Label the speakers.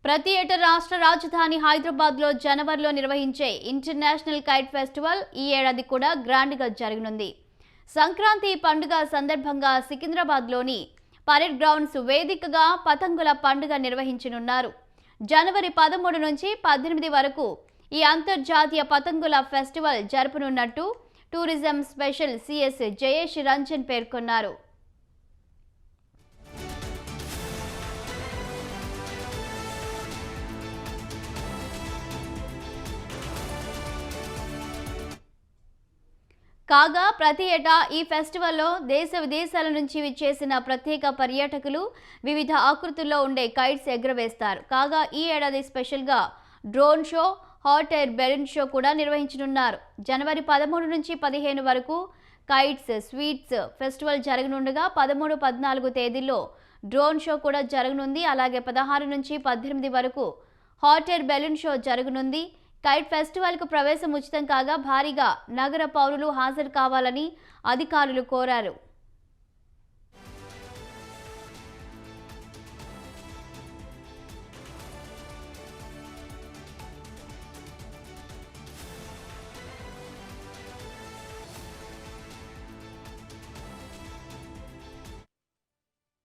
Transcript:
Speaker 1: ప్రతి ఏటా రాష్ట్ర రాజధాని హైదరాబాద్లో జనవరిలో నిర్వహించే ఇంటర్నేషనల్ కైట్ ఫెస్టివల్ ఈ ఏడాది కూడా గ్రాండ్గా జరగనుంది. సంక్రాంతి పండుగ సందర్భంగా సికింద్రాబాద్లోని పరేడ్ గ్రౌండ్స్ వేదికగా పతంగుల పండుగ నిర్వహించనున్నారు. జనవరి 13 నుంచి 18 వరకు ఈ అంతర్జాతీయ పతంగుల ఫెస్టివల్ జరపనున్నట్టు tourism special CS Jayesh Ranjan పేర్కొన్నారు. కాగా ప్రతి ఏటా ఈ ఫెస్టివల్లో దేశ విదేశాల నుంచి విచ్చేసిన ప్రత్యేక పర్యాటకులు వివిధ ఆకృతుల్లో ఉండే కైట్స్ ఎగురవేస్తారు. కాగా ఈ ఏడాది స్పెషల్గా drone show, hot air balloon show కూడా నిర్వహించనున్నారు. జనవరి 13 నుంచి 15 వరకు కైట్స్ స్వీట్స్ ఫెస్టివల్ జరగనుండగా 13, 14 తేదీల్లో డ్రోన్ షో కూడా జరగనుంది. అలాగే 16 నుంచి 18 వరకు హాట్ ఎయిర్ బెలూన్ షో జరగనుంది. కైట్ ఫెస్టివల్కు ప్రవేశం ఉచితం కాగా భారీగా నగర పౌరులు హాజరు కావాలని అధికారులు కోరారు.